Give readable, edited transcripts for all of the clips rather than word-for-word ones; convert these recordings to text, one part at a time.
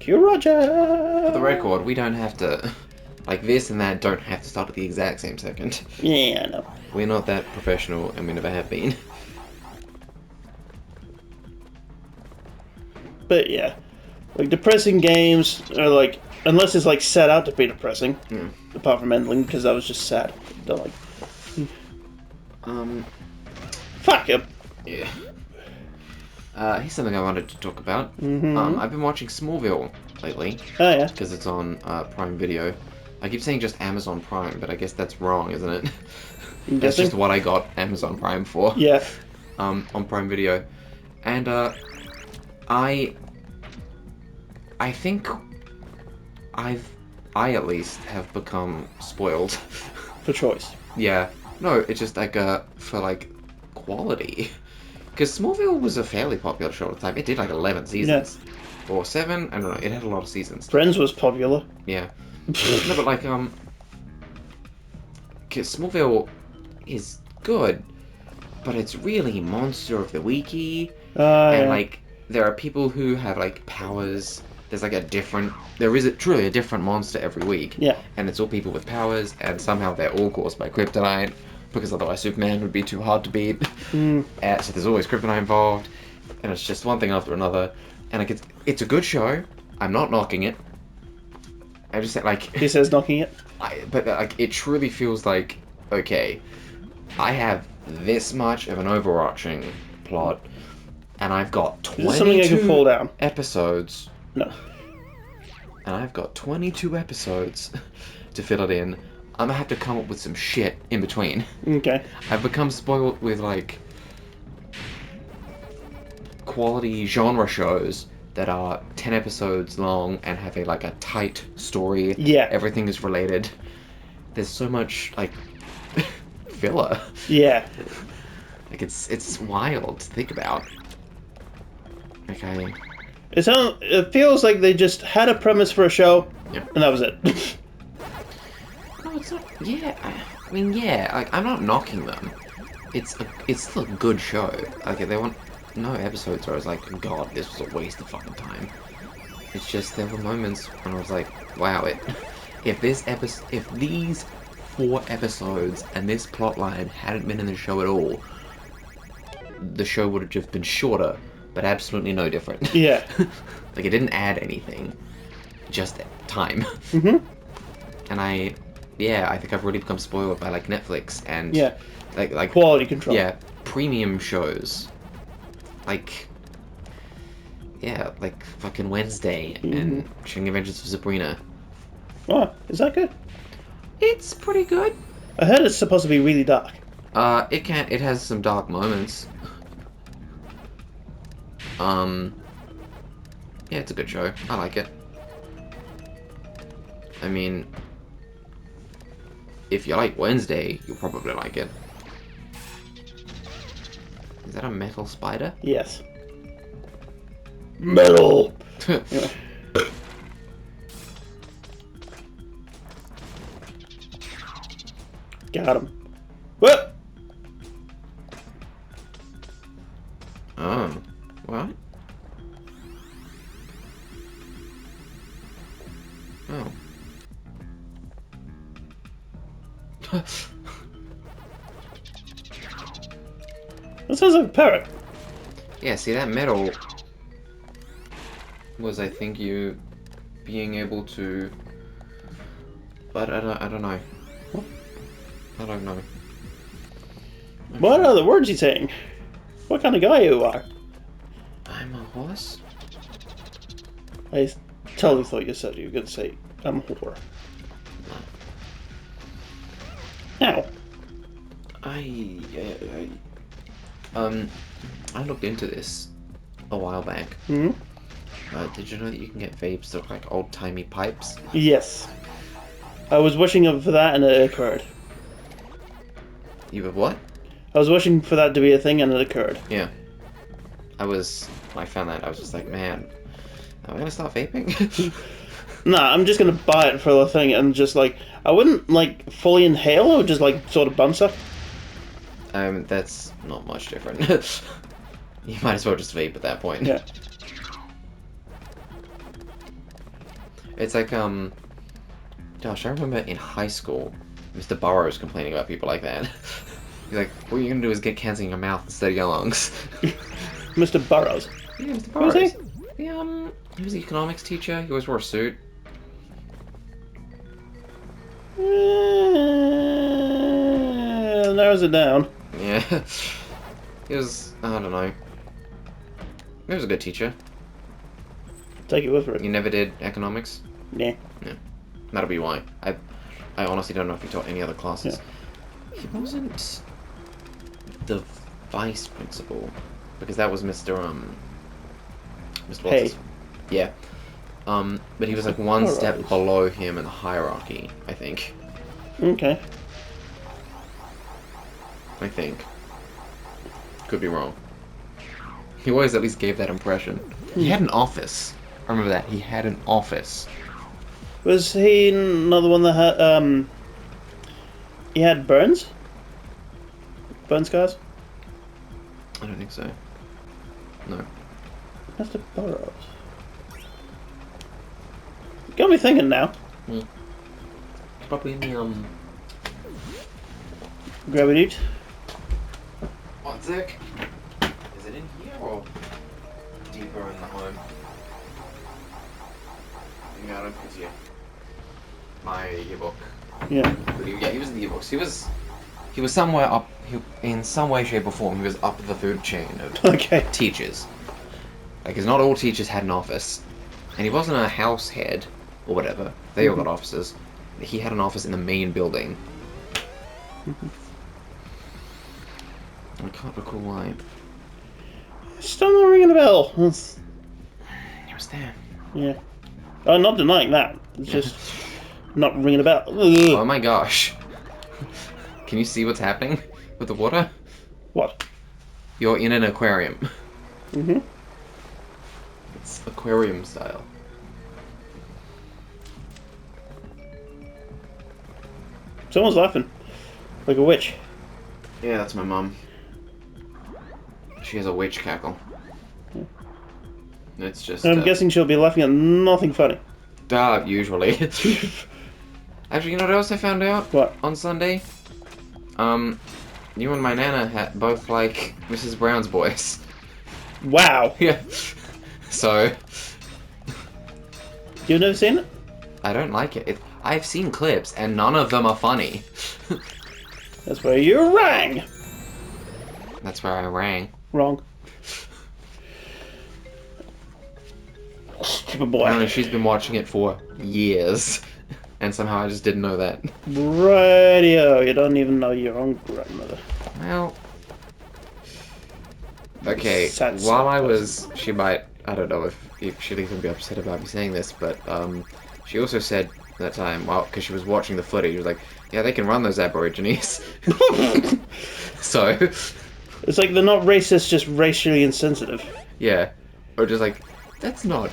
Q Roger! For the record, we don't have to... Like, this and that don't have to start at the exact same second. Yeah, I know. We're not that professional, and we never have been. But yeah, like depressing games are like, unless it's like set out to be depressing. Apart from Endling, because that was just sad. Don't like. Fuck it. Yeah. Here's something I wanted to talk about. I've been watching Smallville lately. Oh yeah. Because it's on Prime Video. I keep saying just Amazon Prime, but I guess that's wrong, isn't it? That's just what I got Amazon Prime for. Yeah. On Prime Video. And, I think I at least have become spoiled. For choice. Yeah. No, it's just like, for like, quality. Because Smallville was a fairly popular show at the time. It did like 11 seasons. Yeah. Or 7, I don't know, it had a lot of seasons. Friends was popular. Yeah. No, but like, because Smallville is good, but it's really Monster of the Weeky. And Yeah. like, there are people who have like powers. There's like there is truly a different monster every week. Yeah. And it's all people with powers, and somehow they're all caused by kryptonite, because otherwise Superman would be too hard to beat. So there's always kryptonite involved, and it's just one thing after another. And like, it's a good show. I'm not knocking it. I just like... He says knocking it. But like, it truly feels like, okay, I have this much of an overarching plot, and I've got 22 episodes. No. And I've got 22 episodes to fill it in. I'm gonna have to come up with some shit in between. Okay. I've become spoiled with like quality genre shows that are 10 episodes long and have a tight story. Yeah. Everything is related. There's so much like filler. Yeah. Like it's wild to think about. Okay. It feels like they just had a premise for a show, Yep. and that was it. No, it's not. Yeah, I mean, yeah. Like, I'm not knocking them. It's still a good show. Like, they want no episodes where I was like, God, this was a waste of fucking time. It's just there were moments when I was like, wow, if these 4 episodes and this plotline hadn't been in the show at all, the show would have just been shorter, but absolutely no different. Yeah. Like, it didn't add anything, just time. And I think I've really become spoiled by like Netflix and like Quality control. Yeah, premium shows. Like like fucking Wednesday and Shing Adventures of Sabrina. Oh, is that good? It's pretty good. I heard it's supposed to be really dark. It has some dark moments. Yeah, it's a good show. I like it. I mean, if you like Wednesday, you'll probably like it. Is that a metal spider? Yes. Metal! Got him. What? Oh. What? Oh. That sounds like a parrot. Yeah, see, that metal was, I think, you being able to... But I don't know. I don't know. What are the words he's saying? What kind of guy you are? I'm a horse? I totally thought you said you were going to say, I'm a whore. Ow. I looked into this a while back. Hmm? Did you know that you can get vapes that look like old-timey pipes? Yes. I was wishing for that and it occurred. You have what? I was wishing for that to be a thing and it occurred. Yeah. When I found that, I was just like, man, am I gonna start vaping? Nah, I'm just gonna buy it for the thing and just like, I wouldn't like fully inhale, I would just like sort of bum suck. That's not much different. You might as well just vape at that point. Yeah. It's like, gosh, I remember in high school, Mr. Burrows complaining about people like that. He's like, what you're gonna do is get cancer in your mouth instead of your lungs. Mr. Burrows. Yeah, Mr. Who was Burrows. he? He was an economics teacher. He always wore a suit. Narrows it down. Yeah. He was, I don't know. He was a good teacher. Take it with it. You never did economics? Yeah. Yeah. That'll be why. I honestly don't know if he taught any other classes. Yeah. He wasn't the vice principal, because that was Mr. Mr. Hey. Watts. Yeah. But he was like one step below him in the hierarchy, I think. Okay. I think. Could be wrong. He always at least gave that impression. He had an office. I remember that. He had an office. Was he another one that had, he had burns? Burn scars? I don't think so. No. Mr. Burrows. Got me thinking now. Probably in the, Grab it each. One sec. Is it in here or deeper in the home? Yeah, I don't think it's here. My yearbook. Yeah. Yeah, he was in the yearbooks. He was somewhere up. In some way, shape, or form, he was up the food chain of Okay. teachers. Like, because not all teachers had an office, and he wasn't a house head or whatever. They all got offices. He had an office in the main building. I can't recall why. Still not ringing a bell. He was there. Yeah. I'm not denying that. It's just not ringing a bell. Oh my gosh. Can you see what's happening with the water? What? You're in an aquarium. Mm-hmm. It's aquarium style. Someone's laughing. Like a witch. Yeah, that's my mum. She has a witch cackle. It's just... I'm guessing she'll be laughing at nothing funny. Usually. Actually, you know what else I found out? What? On Sunday? You and my Nana had both like Mrs. Brown's boys. Wow. Yeah. So... You've never seen it? I don't like it. I've seen clips, and none of them are funny. That's where you rang. That's where I rang. Wrong. Stupid boy. Apparently she's been watching it for years. And somehow I just didn't know that. Radio. You don't even know your own grandmother. Well... Okay, Sad while I stuff. was... She might... I don't know if she'd even be upset about me saying this, but she also said that time, well, because she was watching the footage, she was like, yeah, they can run those Aborigines. So... It's like they're not racist, just racially insensitive. Yeah. Or just like, that's not...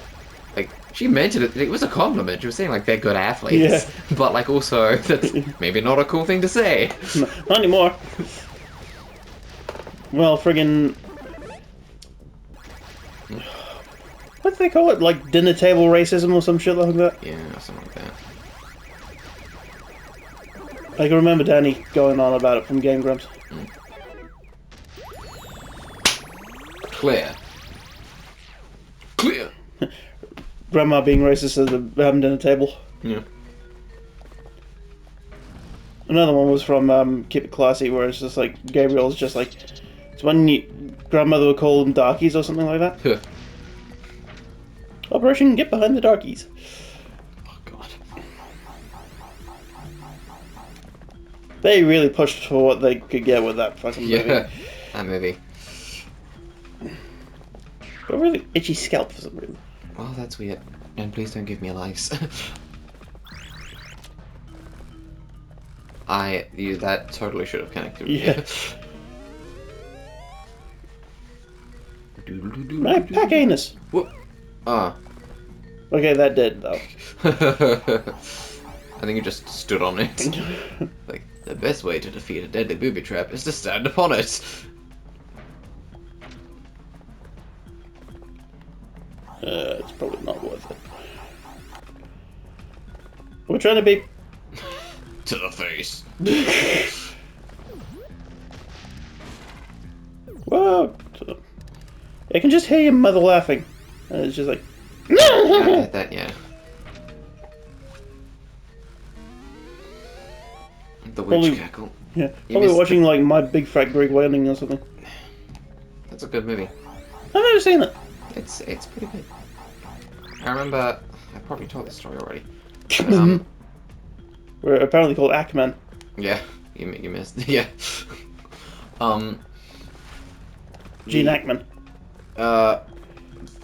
Like, she mentioned it was a compliment. She was saying, like, they're good athletes. Yeah. But, like, also, that's maybe not a cool thing to say. No, not anymore. Well, friggin'... What do they call it? Like dinner table racism or some shit like that? Yeah, something like that. I can remember Danny going on about it from Game Grumps. Clear. Clear. Grandma being racist at the dinner table. Yeah. Another one was from Keep It Classy, where it's just like Gabriel's just like, it's when grandmother would call them darkies or something like that. Operation Get Behind the Darkies. Oh god. They really pushed for what they could get with that fucking movie. Yeah, that movie. But really itchy scalp for some reason. Oh, that's weird. And please don't give me a lice. That totally should have connected with Yeah. you. My PAC anus. Whoop. Ah. Okay, that did though. I think you just stood on it. Like, the best way to defeat a deadly booby trap is to stand upon it. It's probably not worth it. We're trying to be... To the face. Whoa! I can just hear your mother laughing. And it's just like... I get that, yeah. The witch Probably- cackle. Yeah, You probably missed watching like My Big Fat Greek Wedding or something. That's a good movie. I've never seen it. It's pretty good. I remember... I probably told this story already. We're apparently called Ackman. Yeah, you missed. Yeah. Gene Ackman.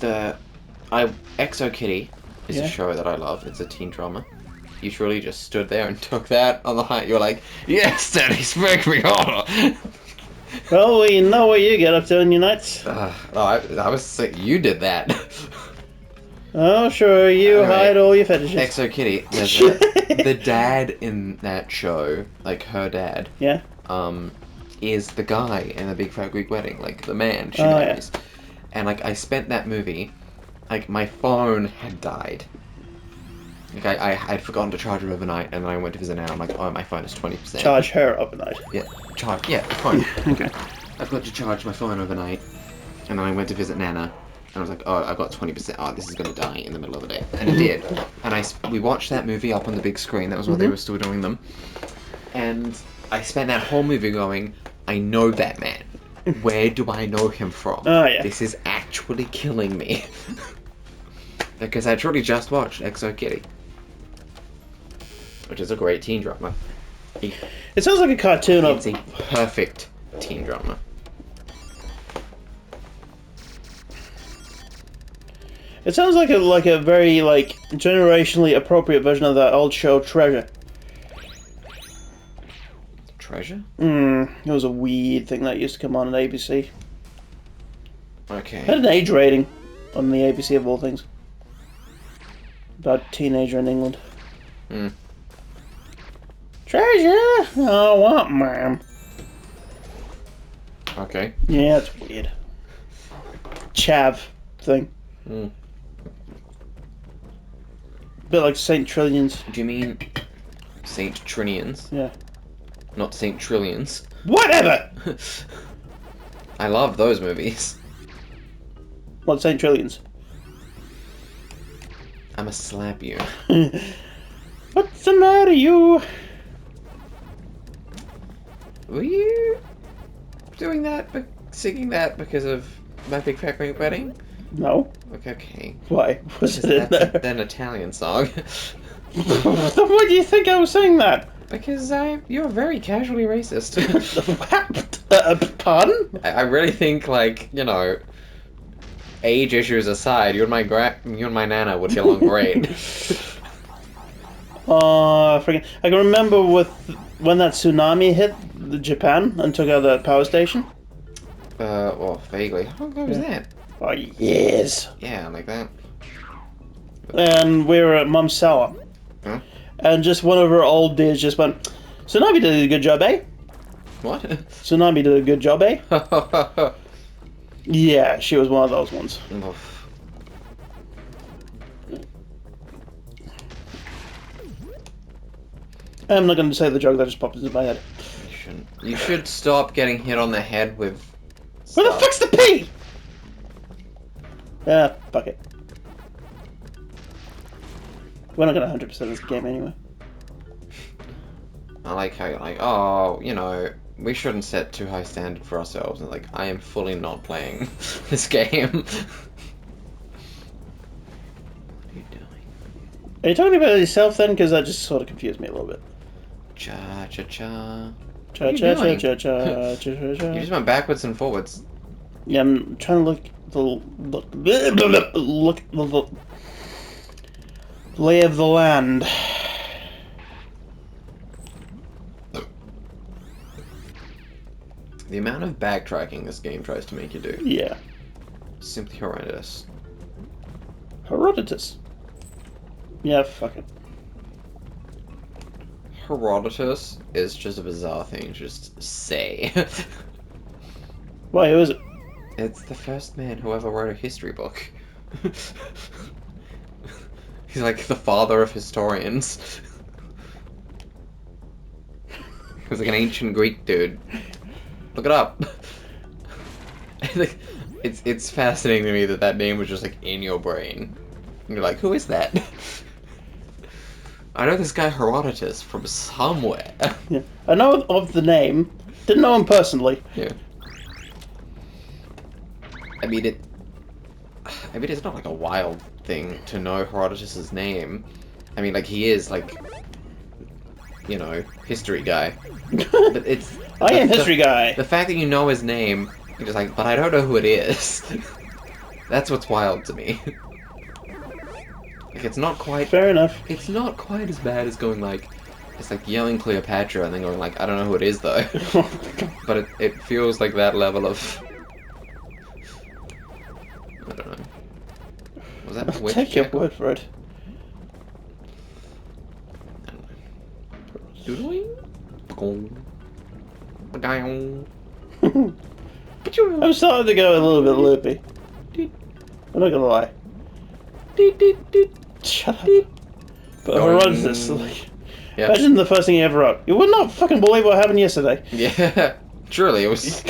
Exo Kitty is Yeah. a show that I love. It's a teen drama. You truly just stood there and took that on the height. You're like, yes, Daddy, spank me harder. Well, we know what you get up to in your nights. I was sick. You did that. Oh, sure, you Anyway, hide all your fetishes. Exo Kitty. The dad in that show, like her dad, Yeah? is the guy in the Big Fat Greek Wedding, like the man she Oh, yeah. marries. And like I spent that movie, like my phone had died. Like I had forgotten to charge it overnight, and then I went to visit Nana. I'm like, oh, my phone is 20%. Charge her overnight. Yeah, charge. Yeah, phone. Okay. I've got to charge my phone overnight, and then I went to visit Nana, and I was like, oh, I got 20%. Oh, this is gonna die in the middle of the day, and it did. And we watched that movie up on the big screen. That was when they were still doing them, and I spent that whole movie going, I know that man. Where do I know him from? Oh, yeah. This is actually killing me. Because I truly just watched Exo Kitty, which is a great teen drama. It sounds like a cartoon It's of... a perfect teen drama. It sounds like a very, like, generationally appropriate version of that old show, Treasure. Treasure? It was a weird thing that used to come on ABC. Okay. It had an age rating on the ABC of all things. About a teenager in England. Treasure? Oh, what, ma'am? Okay. Yeah, it's weird. Chav thing. Bit like Saint Trillions. Do you mean Saint Trinians? Yeah. Not Saint Trillions. Whatever! I love those movies. What, Saint Trillions? I'ma slap you. What's the matter, you? Were you doing that, singing that because of My Big Fat Greek Wedding? No. Okay. Why? Was Because it in there? that's an Italian song. Why do you think I was saying that? Because you're very casually racist. Pardon? I really think, like, you know, age issues aside, you and my nana would get along great. Freaking! I can remember when that tsunami hit Japan and took out the power station. Well, vaguely. How long ago was that? Oh, yes. Yeah, like that. And we were at Mum's cellar. Huh? And just one of her old dears just went, Tsunami did a good job, eh? What? Tsunami did a good job, eh? Yeah, she was one of those ones. I'm not going to say the joke that just popped into my head. You shouldn't. You should stop getting hit on the head with Where the stuff. fuck's the P? Ah, fuck it. We're not going to 100% this game anyway. I like how you're like, oh, you know, we shouldn't set too high standard for ourselves. And like, I am fully not playing this game. What are you doing? Are you talking about yourself then? Because that just sort of confused me a little bit. Cha cha cha. Cha What are you cha cha doing? cha cha cha cha cha. You just went backwards and forwards. Yeah, I'm trying to look the lay of the land. The amount of backtracking this game tries to make you do Yeah. is simply horrendous. Herodotus. Yeah, fuck it. Herodotus is just a bizarre thing to just say. Why, who is it? It's the first man who ever wrote a history book. He's like the father of historians. He was like an ancient Greek dude. Look it up. It's fascinating to me that name was just like in your brain. And you're like, who is that? I know this guy Herodotus from somewhere. Yeah. I know of the name. Didn't know him personally. Yeah. I mean, it's not like a wild thing to know Herodotus's name. I mean, like, he is, like, you know, history guy. But it's... I am history guy. The fact that you know his name, you're just like, but I don't know who it is. That's what's wild to me. Like, it's not quite... Fair enough. It's not quite as bad as going, like... It's like yelling Cleopatra and then going, like, I don't know who it is, though. But it feels like that level of... I don't know. Was that I'll witch take your jackal? word for it. I don't know. Doodling? I'm starting to go a little bit loopy. I'm not gonna lie. Shut up. But Herodotus, like, Yeah. imagine the first thing he ever wrote. You would not fucking believe what happened yesterday. Yeah. Truly, it was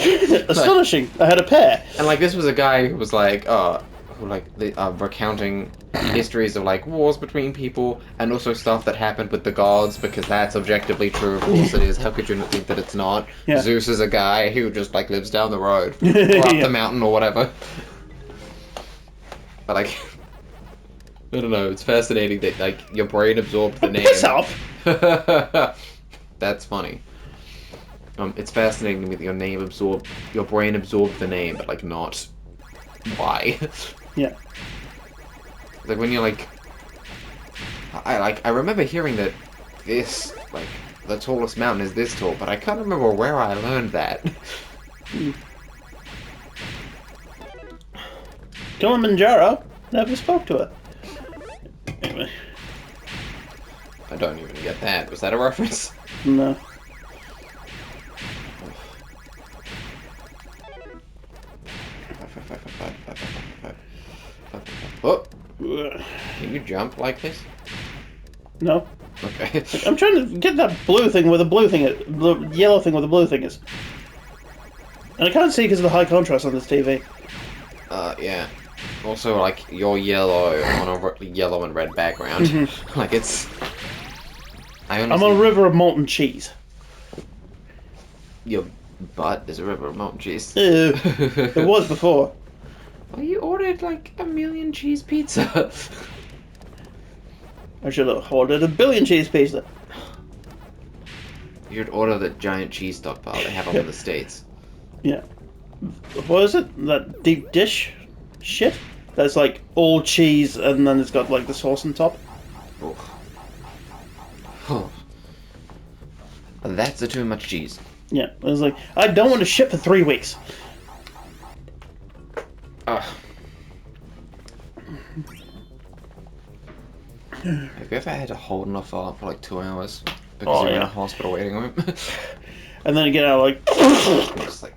astonishing. I had a pair. And like this was a guy who was like, recounting histories of like wars between people and also stuff that happened with the gods because that's objectively true. Of course it is. How could you not think that it's not? Yeah. Zeus is a guy who just like lives down the road or up Yeah. the mountain or whatever. But like, I don't know. It's fascinating that like your brain absorbed the name. Piss off. That's funny. It's fascinating to me that your brain absorbed the name, but like not why. Yeah. Like when you're like, I remember hearing that this like the tallest mountain is this tall, but I can't remember where I learned that. Kilimanjaro. Never spoke to her. Anyway. I don't even get that. Was that a reference? No. Oh! Can you jump like this? No. Okay. I'm trying to get that blue thing where the blue thing is. The yellow thing where the blue thing is. And I can't see because of the high contrast on this TV. Yeah. Also, like, you're yellow on a yellow and red background. Like, it's... I'm on a river of molten cheese. Your butt is a river of molten cheese. Ew. It was before. Well, you ordered, like, a million cheese pizza. I should have ordered a billion cheese pizza. You'd order the giant cheese stockpile they have in the States. Yeah. What is it? That deep dish shit? That's like all cheese and then it's got like the sauce on top. Oh. That's too much cheese. Yeah. I was like, I don't want to ship for 3 weeks. Ugh. Have you ever had to hold an offer for like 2 hours because you're in a hospital waiting room? And then you get out like... Just like...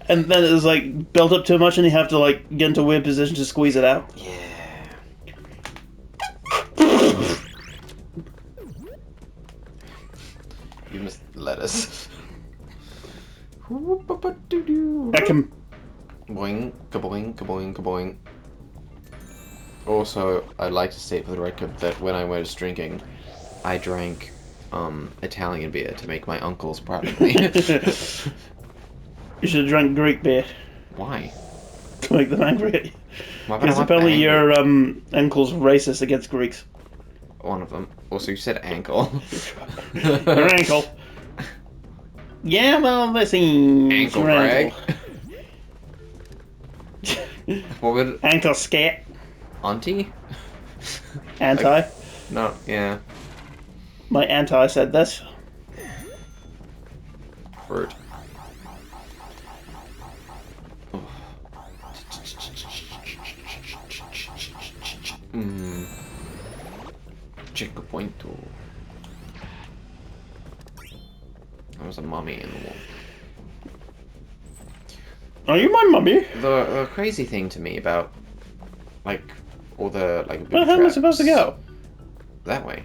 And then it's like built up too much and you have to like get into a weird position to squeeze it out. Yeah. You missed lettuce. I can... Boing, kaboing, kaboing, kaboing. Also, I'd like to state for the record that when I was drinking, I drank Italian beer to make my uncles proud of me. You should have drank Greek beer Why? to make them angry. Why would I Because want apparently angry? your uncle's racist against Greeks. One of them. Also, you said ankle. Your ankle. Yeah, well, this is Ankle your brag. ankle. What would... Ankle scat. Auntie? Anti. Like, no, yeah. My anti said this. Fruit. Mmm. Chico Pointo. There was a mummy in the wall. Are you my mummy? The crazy thing to me about, like, all the, like... Where the hell am I supposed to go? That way.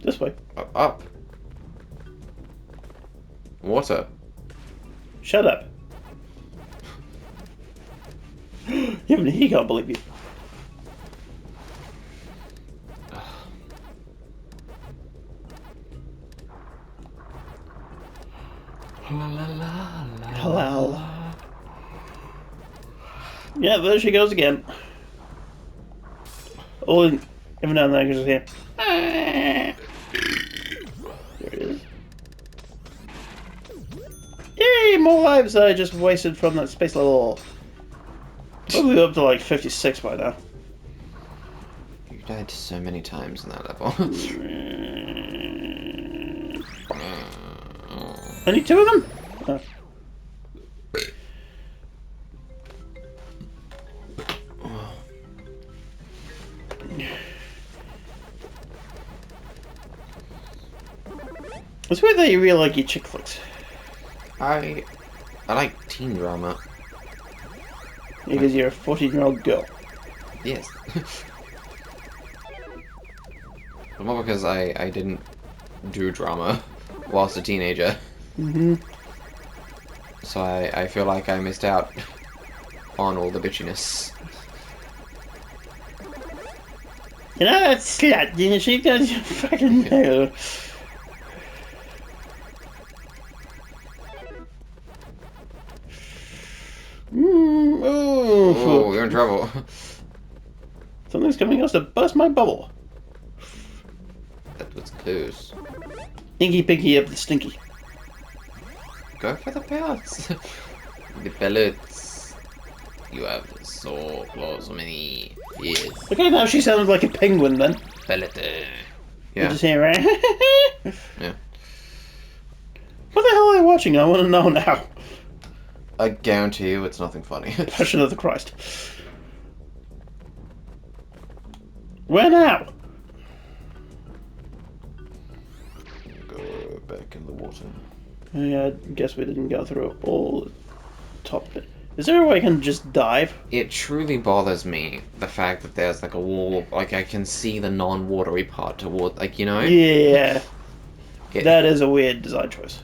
This way. Up. Water. Shut up. Even he can't believe you. Halal. Yeah, there she goes again. Oh, every now and then I can just hear. There it is. Yay! More lives I just wasted from that space level. Probably up to like 56 by now. You died so many times in that level. Only two of them? Oh. It's weird that you really like your chick flicks. I like teen drama. Because you're a 14-year-old girl. Yes. Well, because I didn't do drama whilst a teenager. Mm-hmm. So I feel like I missed out on all the bitchiness. You know that slut, didn't she? Does you fucking know. Oh, you're in trouble. Something's coming else to burst my bubble. That was close. Inky Pinky up the stinky. Go for the pellets. The pellets. You have so close many. Yes. Okay, now she sounded like a penguin then. Pellet. You're Yeah. just hearing, right? Yeah. What the hell are they watching? I want to know now. I guarantee you it's nothing funny. Passion of the Christ. Where now? Go back in the water. Yeah, I guess we didn't go through all the top bit. Is there a way I can just dive? It truly bothers me, the fact that there's like a wall, like I can see the non-watery part toward, like, you know? Yeah. It, That is a weird design choice.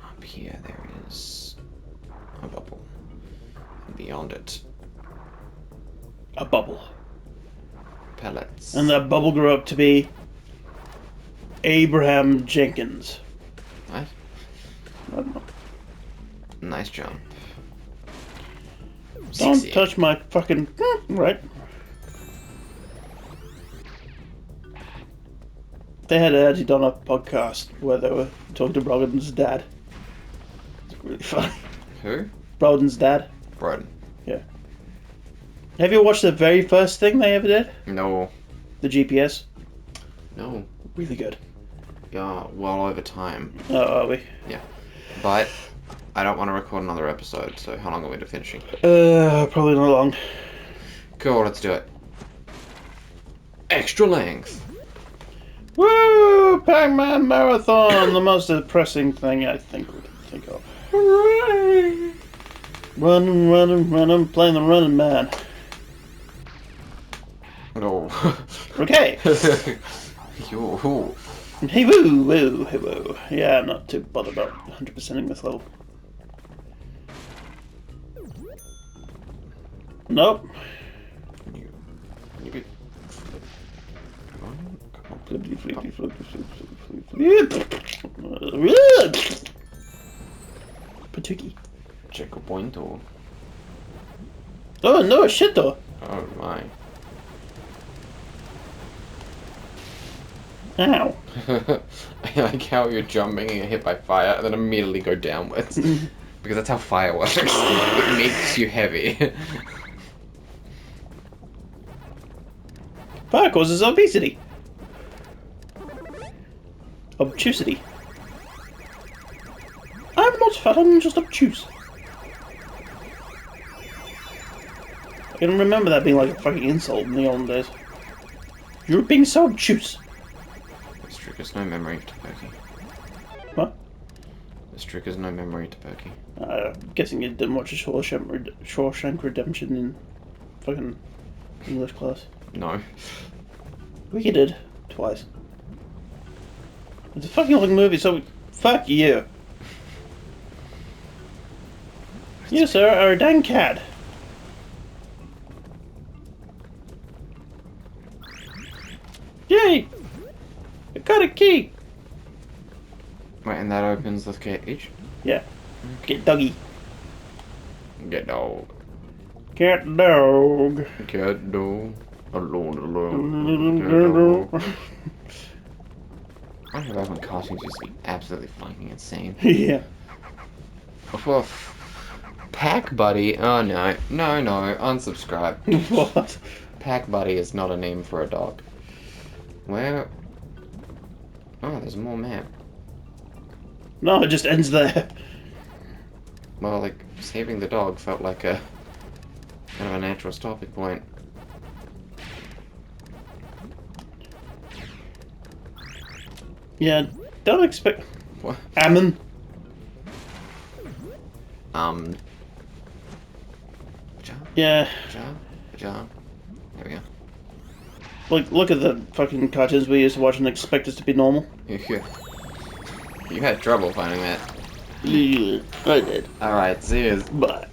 Up here, there is a bubble. And beyond it, A bubble. pellets. And that bubble grew up to be Abraham Jenkins. What? I don't know. Nice jump. Don't 60. touch my fucking... Right. They had actually done a podcast where they were talking to Broden's dad. It's really funny. Who? Broden's dad. Broden. Yeah. Have you watched the very first thing they ever did? No. The GPS? No. Really good. Yeah, well over time. Oh, are we? Yeah. But I don't want to record another episode, so how long are we to finishing? Probably not long. Cool, let's do it. Extra length. Woo! Pac-Man Marathon! The most depressing thing I think we can think of. Hooray! Running, running, running, playing the running man. No. Okay. Yo. Hey woo, woo, hey woo. Yeah, I'm not too bothered about 100%ing this level. Nope. You could... Flippity, flippity, flippity, flippity, flippity. Patookie. Check a point or... Oh no, shit though. Oh my. Ow. I like how you're jumping and you're hit by fire and then immediately go downwards. Because that's how fire works. It makes you heavy. Fire causes obesity. Obtusity. I'm not fat, I'm just obtuse. I can remember that being like a fucking insult in the olden days. You're being so obtuse. This trick has no memory to Pokey. What? This trick has no memory to Pokey. I'm guessing you didn't watch Shawshank Redemption in fucking English class. No. We did. Twice. It's a fucking long movie, so fuck you. You, sir, are a dang cat. Yay! I got a key! Right, and that opens the cage? Yeah. Get doggy. Get dog. Cat dog. Cat dog. Alone. Cat dog. I remember when cartoons used to be absolutely fucking insane. Yeah. Well, Pack Buddy. Oh no. No, unsubscribe. What? Pack Buddy is not a name for a dog. Where? Oh, there's more map. No, it just ends there. Well, like, saving the dog felt like a kind of a natural stopping point. Yeah, don't expect... What? Ammon. Yeah. John. There we go. Look at the fucking cartoons we used to watch and expect us to be normal. Yeah. You had trouble finding that. Yeah, I did. Alright, see you. Bye.